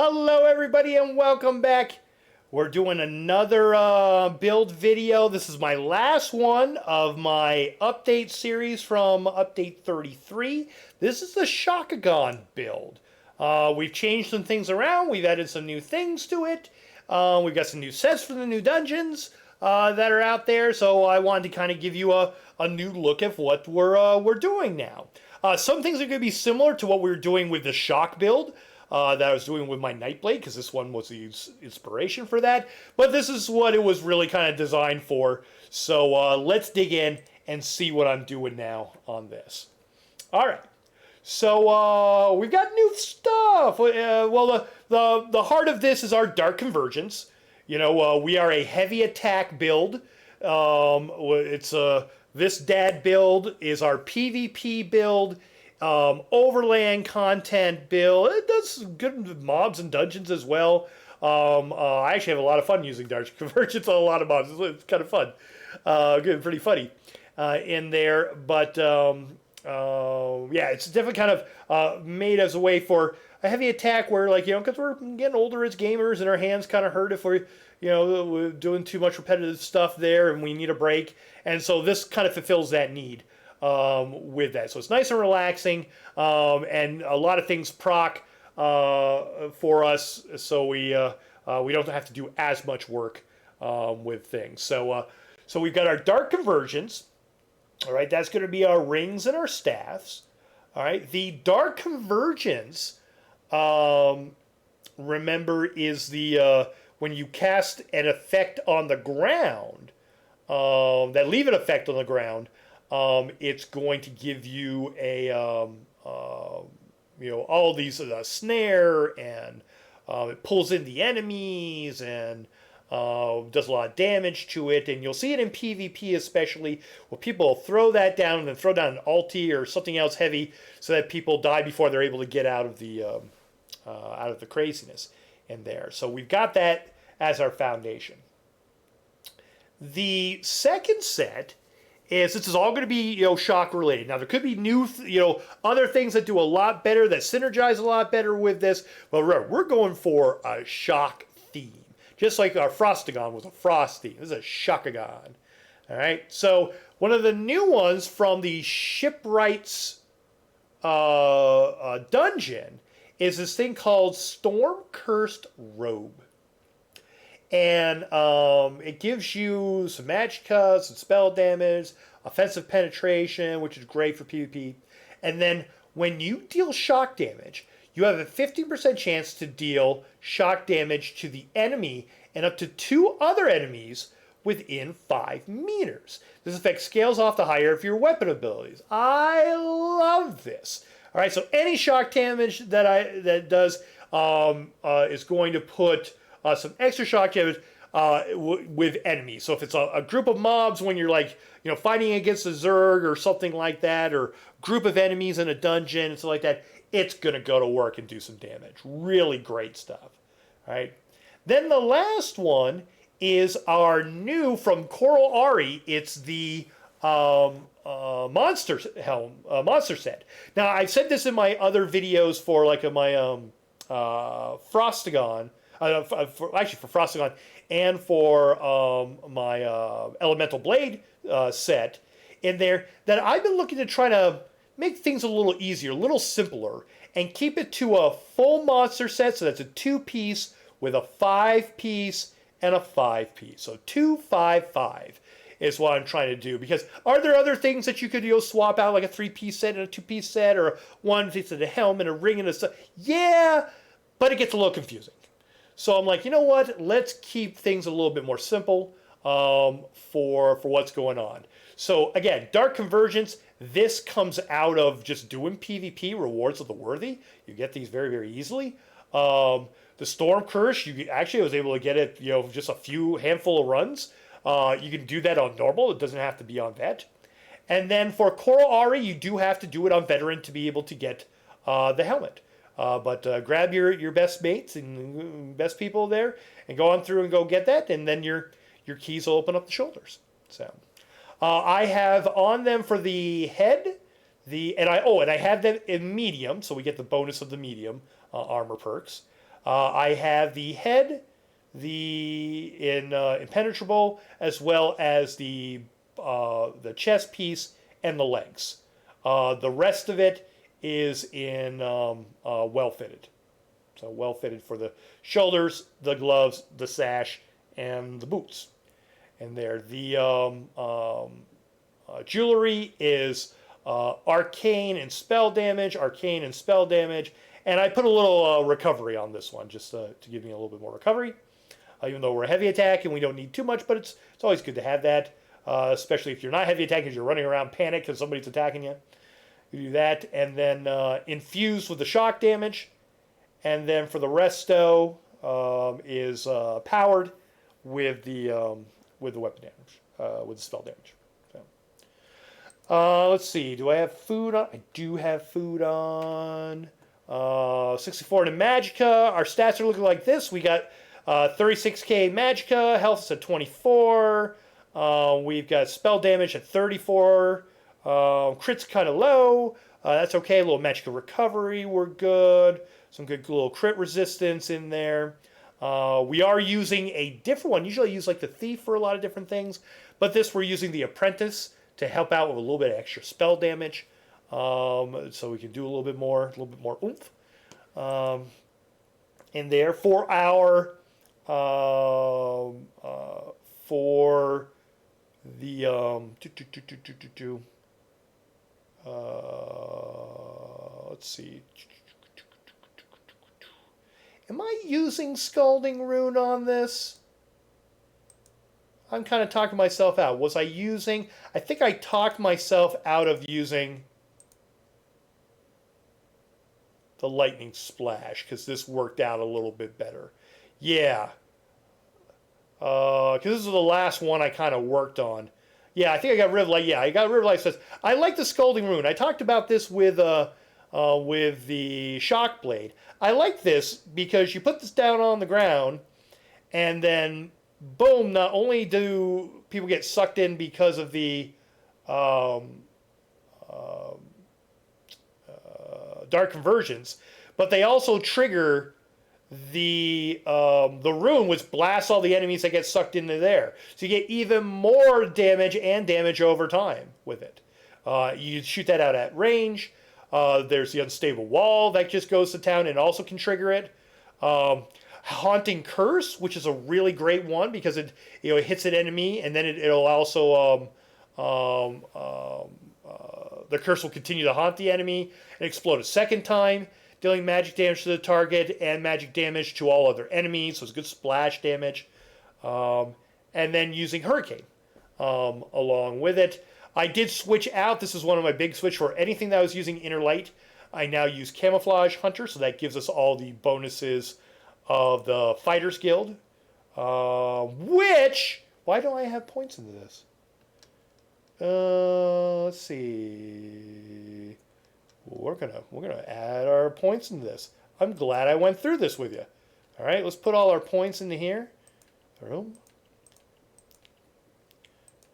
Hello everybody and welcome back. We're doing another build video. This is my last one of my update series from update 33. This is the Shockagon build. We've changed some things around. We've added some new things to it. We've got some new sets for the new dungeons that are out there. So I wanted to kind of give you a new look at what we're doing now. Some things are going to be similar to what we were doing with the Shock build. That I was doing with my Nightblade, because this one was the inspiration for that. But this is what it was really kind of designed for. So let's dig in and see what I'm doing now on this. All right. So we've got new stuff. Well, the heart of this is our Dark Convergence. You know, we are a heavy attack build. This dad build is our PvP build. Overland content build. It does good with mobs and dungeons as well. I actually have a lot of fun using Dark Convergence on a lot of mobs. It's kind of fun. Good, pretty funny in there. But yeah, it's definitely kind of made as a way for a heavy attack where, like, you know, because we're getting older as gamers and our hands kind of hurt if we're doing too much repetitive stuff there and we need a break. And so this kind of fulfills that need. With that. So it's nice and relaxing, and a lot of things proc for us, so we don't have to do as much work with things. So we've got our Dark Convergence. All right, that's going to be our rings and our staffs. All right, the Dark Convergence, remember, is the when you cast an effect on the ground, that leave an effect on the ground. It's going to give you a, all these snare, and it pulls in the enemies and does a lot of damage to it. And you'll see it in PvP especially, where people throw that down and then throw down an ulti or something else heavy so that people die before they're able to get out of the craziness in there. So we've got that as our foundation. The second set is, this is all going to be, shock related. Now there could be new, other things that do a lot better, that synergize a lot better with this. But remember, we're going for a shock theme, just like our Frostagon was a frost theme. This is a Shockagon. All right. So one of the new ones from the Shipwrights dungeon is this thing called Storm Cursed Robe. And it gives you some magic cuts and spell damage, offensive penetration, which is great for PvP. And then when you deal shock damage, you have a 15% chance to deal shock damage to the enemy and up to 2 other enemies within 5 meters. This effect scales off the higher of your weapon abilities. I love this. All right, so any shock damage that does is going to put some extra shock damage with enemies. So if it's a group of mobs when you're fighting against a Zerg or something like that, or group of enemies in a dungeon and stuff like that, it's going to go to work and do some damage. Really great stuff. All right. Then the last one is our new from Coral Ari. It's the monster set. Now, I've said this in my other videos for my Frostagon. For Frostagon and for my Elemental Blade set in there, that I've been looking to try to make things a little easier, a little simpler, and keep it to a full monster set. So that's a 2-piece with a 5-piece and a 5-piece. So 2, 5, 5 is what I'm trying to do. Because are there other things that you could swap out, like a 3-piece set and a 2-piece set, or a 1-piece and a helmet, a ring and a set? Yeah, but it gets a little confusing. So I'm like, you know what? Let's keep things a little bit more simple for what's going on. So again, Dark Convergence, this comes out of just doing PvP, Rewards of the Worthy. You get these very, very easily. The Storm Curse, I was able to get it, just a handful of runs. You can do that on normal. It doesn't have to be on vet. And then for Coral Ari, you do have to do it on veteran to be able to get the helmet. But grab your best mates and best people there and go on through and go get that, and then your keys will open up the shoulders. So I have on them for the head, and I have them in medium, so we get the bonus of the medium armor perks. I have the head, the impenetrable, as well as the chest piece and the legs. The rest of it is in well fitted. So well fitted for the shoulders, the gloves, the sash, and the boots. And there, the jewelry is arcane and spell damage, and I put a little recovery on this one just to give me a little bit more recovery. Even though we're a heavy attack and we don't need too much, but it's always good to have that, especially if you're not heavy attack because you're running around panic because somebody's attacking you. You do that, and then infused with the shock damage, and then for the resto is powered with the weapon damage, with the spell damage. So, let's see. Do I have food on? I do have food on. 64 to Magicka. Our stats are looking like this. We got 36k Magicka. Health is at 24. We've got spell damage at 34. Crit's kind of low. That's okay. A little Magicka recovery. We're good. Some good little crit resistance in there. We are using a different one. Usually I use like the Thief for a lot of different things. But this we're using the Apprentice to help out with a little bit of extra spell damage. So we can do a little bit more oomph. In there for our for the let's see. Am I using Scalding Rune on this? I'm kind of talking myself out. Was I using... I think I talked myself out of using the Lightning Splash because this worked out a little bit better. Yeah. Because this is the last one I kind of worked on. Yeah, I think I got rid of... I got rid of Life Sense. I like the Scalding Rune. I talked about this with the Shock Blade. I like this because you put this down on the ground and then... boom, not only do people get sucked in because of the dark conversions, but they also trigger the rune, which blasts all the enemies that get sucked into there. So you get even more damage and damage over time with it. You shoot that out at range. There's the Unstable Wall that just goes to town and also can trigger it. Haunting Curse, which is a really great one because it hits an enemy and then it'll also the curse will continue to haunt the enemy and explode a second time, dealing magic damage to the target and magic damage to all other enemies. So it's good splash damage, and then using Hurricane along with it. I did switch out. This is one of my big switch for anything that I was using Inner Light. I now use Camouflage Hunter, so that gives us all the bonuses of the Fighters Guild, which... why don't I have points into this? Let's see. We're gonna add our points into this. I'm glad I went through this with you. All right, let's put all our points into here. Boom.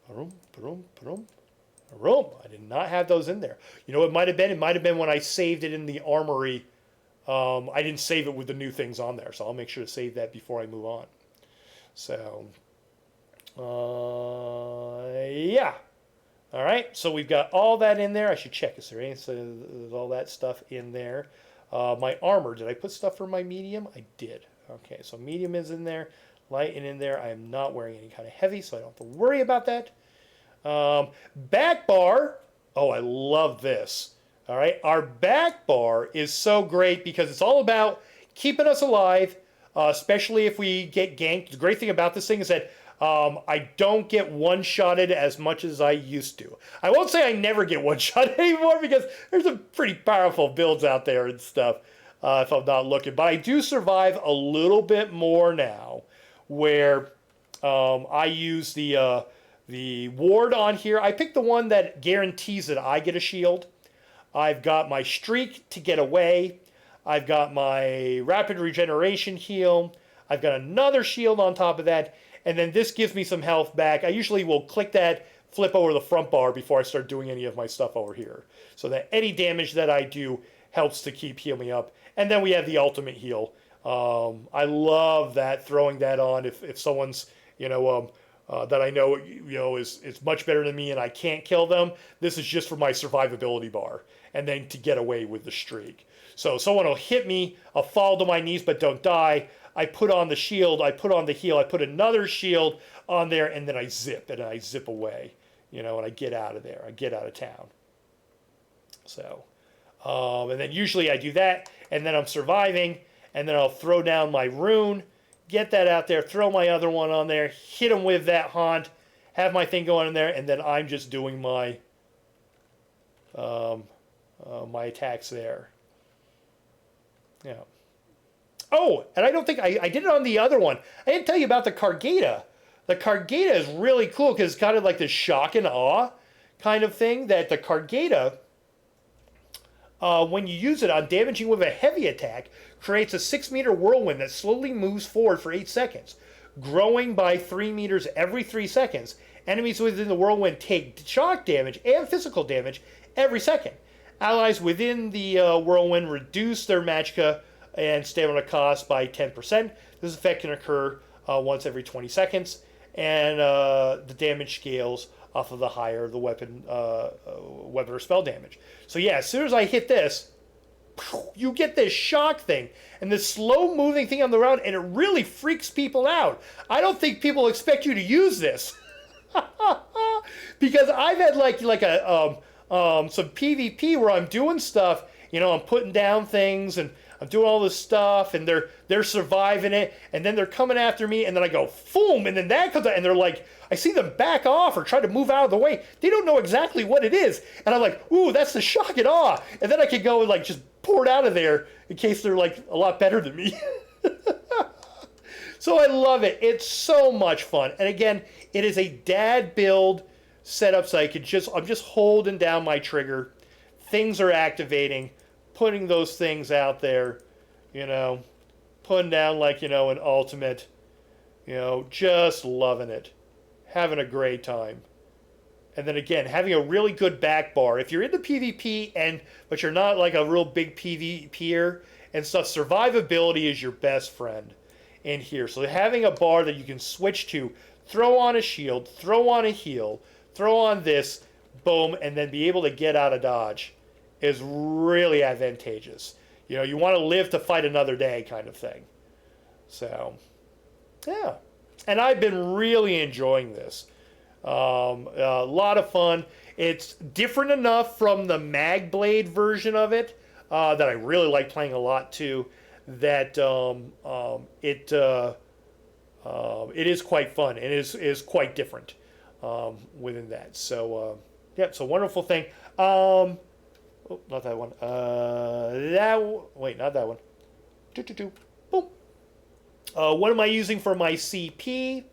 Boom. Boom. Boom. Boom. I did not have those in there. You know what it might have been? It might have been when I saved it in the Armory. I didn't save it with the new things on there, so I'll make sure to save that before I move on. So, yeah. All right, so we've got all that in there. I should check. Is there any? So there's all that stuff in there. My armor, did I put stuff for my medium? I did. Okay, so medium is in there. Light and in there. I am not wearing any kind of heavy, so I don't have to worry about that. Back bar. Oh, I love this. All right, our back bar is so great because it's all about keeping us alive, especially if we get ganked. The great thing about this thing is that I don't get one-shotted as much as I used to. I won't say I never get one-shotted anymore because there's some pretty powerful builds out there and stuff if I'm not looking. But I do survive a little bit more now where I use the ward on here. I picked the one that guarantees that I get a shield. I've got my streak to get away. I've got my rapid regeneration heal. I've got another shield on top of that. And then this gives me some health back. I usually will click that, flip over the front bar before I start doing any of my stuff over here. So that any damage that I do helps to keep heal me up. And then we have the ultimate heal I love that, throwing that on if someone's, that I know, is much better than me and I can't kill them. This is just for my survivability bar and then to get away with the streak. So someone will hit me, I'll fall to my knees but don't die. I put on the shield, I put on the heal, I put another shield on there, and then I zip away, and I get out of there. I get out of town. So, and then usually I do that, and then I'm surviving, and then I'll throw down my rune, get that out there, throw my other one on there, hit them with that haunt, have my thing going in there, and then I'm just doing my my attacks there. Yeah. Oh, and I don't think I did it on the other one. I didn't tell you about the Kargeda. The Kargeda is really cool because it's kind of like this shock and awe kind of thing. That the Kargeda, when you use it on damaging with a heavy attack, creates a 6-meter whirlwind that slowly moves forward for 8 seconds, growing by 3 meters every 3 seconds. Enemies within the whirlwind take shock damage and physical damage every second. Allies within the whirlwind reduce their magicka and stamina cost by 10%. This effect can occur once every 20 seconds, and the damage scales off of the higher the weapon or spell damage. So yeah, as soon as I hit this, you get this shock thing and this slow moving thing on the ground, and it really freaks people out. I don't think people expect you to use this because I've had like some PvP where I'm doing stuff, I'm putting down things and I'm doing all this stuff, and they're surviving it, and then they're coming after me, and then I go, boom, and then that comes out, and they're like, I see them back off or try to move out of the way. They don't know exactly what it is, and I'm like, ooh, that's the shock and awe, and then I can go and like just pour it out of there in case they're like a lot better than me. So I love it. It's so much fun, and again, it is a dad build setup, so I'm just holding down my trigger, things are activating, putting those things out there, putting down like, an ultimate, just loving it, having a great time. And then again, having a really good back bar. If you're into PvP but you're not like a real big PvPer and stuff, survivability is your best friend in here. So having a bar that you can switch to, throw on a shield, throw on a heal, throw on this, boom, and then be able to get out of dodge is really advantageous. You want to live to fight another day kind of thing. So, yeah. And I've been really enjoying this. A lot of fun. It's different enough from the Mag Blade version of it that I really like playing a lot too, that it is quite fun and is quite different within that. So, yeah, it's a wonderful thing. Oh, not that one. Wait, not that one. Boom. What am I using for my CP?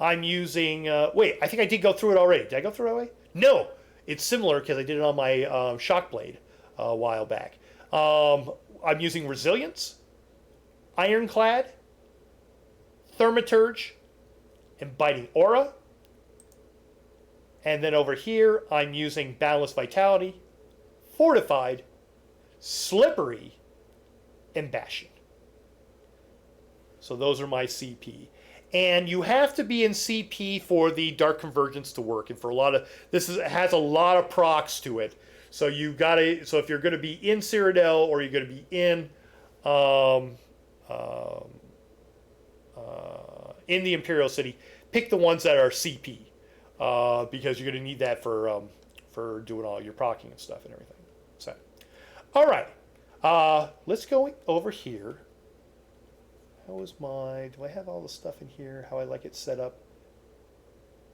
I'm using... wait, I think I did go through it already. Did I go through it already? No. It's similar because I did it on my Shock Blade a while back. I'm using Resilience, Ironclad, Thaumaturge, and Biting Aura. And then over here, I'm using Boundless Vitality, Fortified, Slippery, and Bastion. So those are my CP. And you have to be in CP for the Dark Convergence to work. And for a lot of has a lot of procs to it. So you gotta. So if you're going to be in Cyrodiil or you're going to be in the Imperial City, pick the ones that are CP because you're going to need that for doing all your procking and stuff and everything. So, all right, let's go over here. Do I have all the stuff in here, how I like it set up?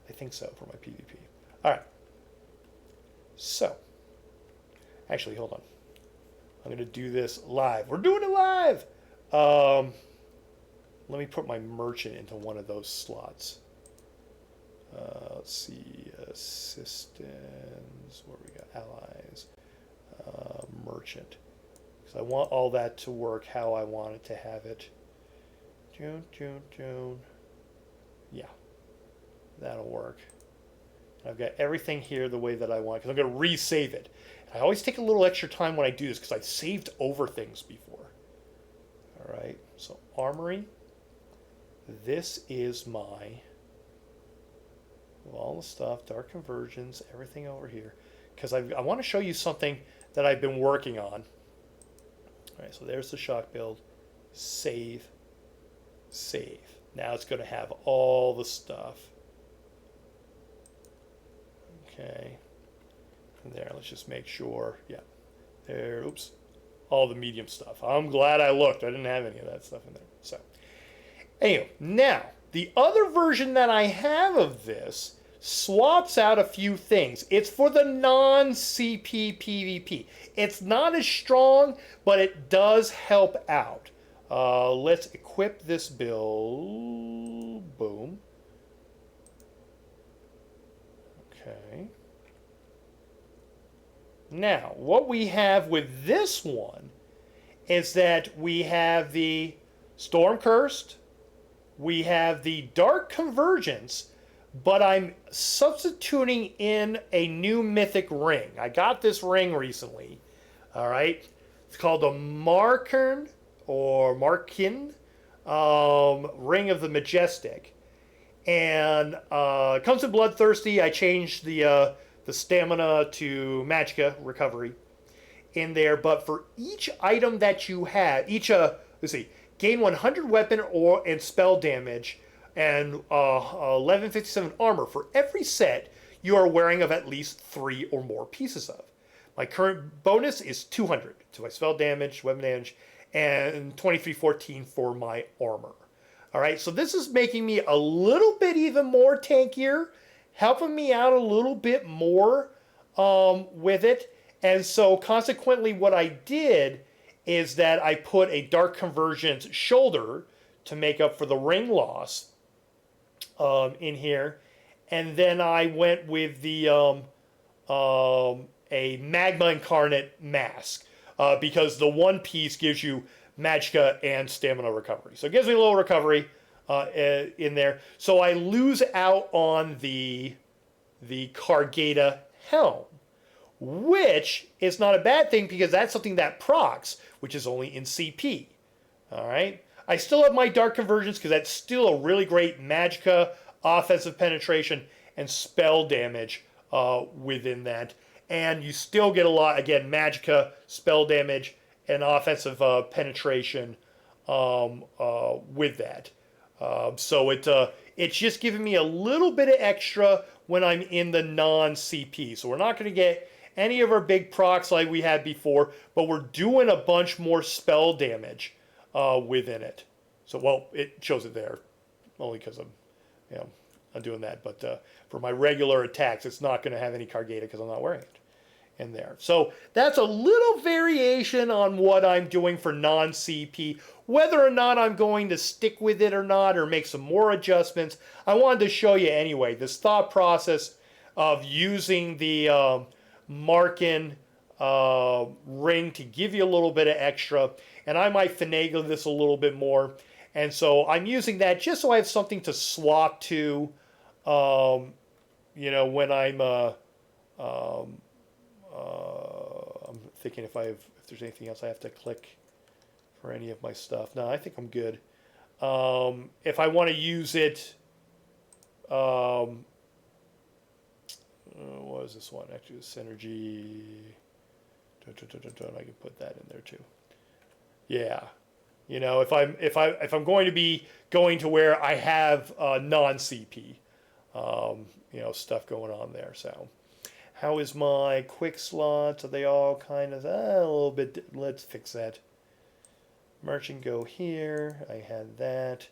I think so for my PvP. All right. So, actually, hold on. I'm going to do this live. We're doing it live. Let me put my merchant into one of those slots. Let's see, assistants, where we got allies, merchant. Because I want all that to work how I want it to have it. June. Yeah, that'll work. I've got everything here the way that I want, because I'm going to resave it. I always take a little extra time when I do this, because I've saved over things before. All right, So Armory, this is my, all the stuff, dark conversions, everything over here. Because I want to show you something that I've been working on. All right, so there's the shock build. Save. Save. Now it's going to have all the stuff. Okay. And there, let's just make sure. Yeah. There, oops. All the medium stuff. I'm glad I looked. I didn't have any of that stuff in there. So, anyway, now, the other version that I have of this swaps out a few things. It's for the non-CP PvP. It's not as strong, but it does help out. Let's equip this build. Boom. Okay. Now, what we have with this one is that we have the Storm Cursed, we have the Dark Convergence, but I'm substituting in a new mythic ring. I got this ring recently. All right. It's called the Markin Ring of the Majestic. And it comes in Bloodthirsty. I changed the stamina to Magicka recovery in there. But for each item that you have, let's see, gain 100 weapon and spell damage and 1157 armor for every set you are wearing of at least 3 or more pieces of. My current bonus is 200 to my spell damage, weapon damage, and 2314 for my armor. All right, so this is making me a little bit even more tankier, helping me out a little bit more with it. And so consequently what I did is that I put a Dark Convergence shoulder to make up for the ring loss in here. And then I went with the a Magma Incarnate mask because the one piece gives you Magicka and stamina recovery. So it gives me a little recovery in there. So I lose out on the Kargeda helm, which is not a bad thing because that's something that procs, which is only in CP. All right. I still have my Dark Convergence because that's still a really great Magicka, offensive penetration, and spell damage within that. And you still get a lot, again, Magicka, spell damage, and offensive penetration with that. So it's just giving me a little bit of extra when I'm in the non-CP. So we're not going to get any of our big procs like we had before, but we're doing a bunch more spell damage within it. So, well, it shows it there only because I'm doing that. But for my regular attacks, it's not going to have any Kargeda because I'm not wearing it in there. So that's a little variation on what I'm doing for non-CP. Whether or not I'm going to stick with it or not, or make some more adjustments, I wanted to show you anyway this thought process of using the Markin ring to give you a little bit of extra, and I might finagle this a little bit more. And so I'm using that just so I have something to swap to, when I'm thinking if there's anything else I have to click for any of my stuff. No, I think I'm good. If I want to use it, what is this one? Actually, Synergy. I can put that in there too. Yeah, if I'm going to be going to where I have non-CP, stuff going on there. So, how is my quick slots? Are they all kind of a little bit? Let's fix that. Merchant go here. I had that.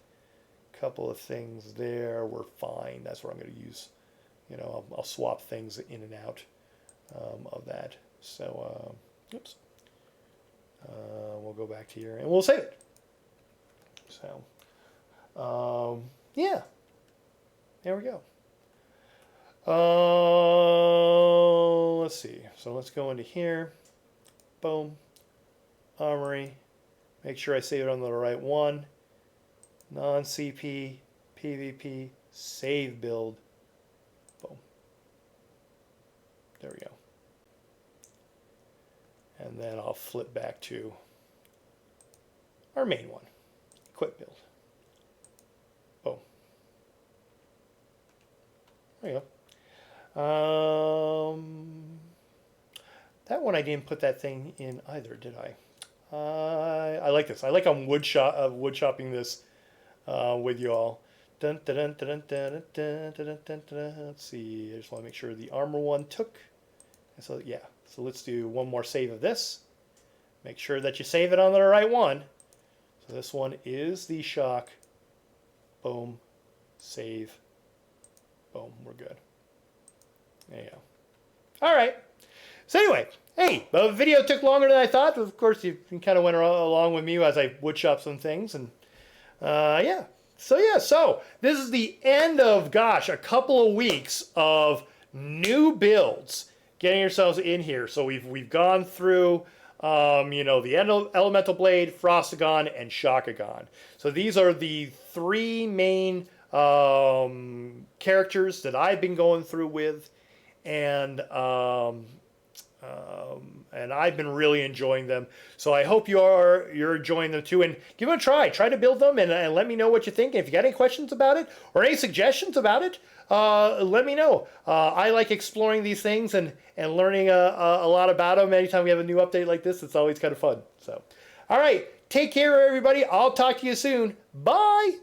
Couple of things there. We're fine. That's what I'm going to use. I'll swap things in and out of that. So, oops. We'll go back to here and we'll save it. So, yeah. There we go. Let's see. So let's go into here. Boom. Armory. Make sure I save it on the right one. Non-CP, PvP, save build. Boom. There we go. And then I'll flip back to our main one. Equip build. Boom. There you go. That one I didn't put that thing in either, did I? I like this. I like I'm wood shopping this with you all. Dun, dun, dun, dun, dun, dun, dun, dun, dun. Let's see. I just want to make sure the armor one took. So yeah. So let's do one more save of this. Make sure that you save it on the right one. So this one is the shock. Boom. Save. Boom. We're good. There you go. All right. So anyway, hey, the video took longer than I thought. Of course, you kind of went along with me as I woodshop some things. And yeah. So this is the end of, gosh, a couple of weeks of new builds. Getting yourselves in here. So we've gone through, the Elemental Blade, Frostagon, and Shockagon. So these are the three main characters that I've been going through with, and I've been really enjoying them. So I hope you're enjoying them too. And give them a try. Try to build them and let me know what you think. And if you got any questions about it or any suggestions about it, let me know. I like exploring these things and learning a lot about them. Anytime we have a new update like this, it's always kind of fun. So, all right. Take care, everybody. I'll talk to you soon. Bye.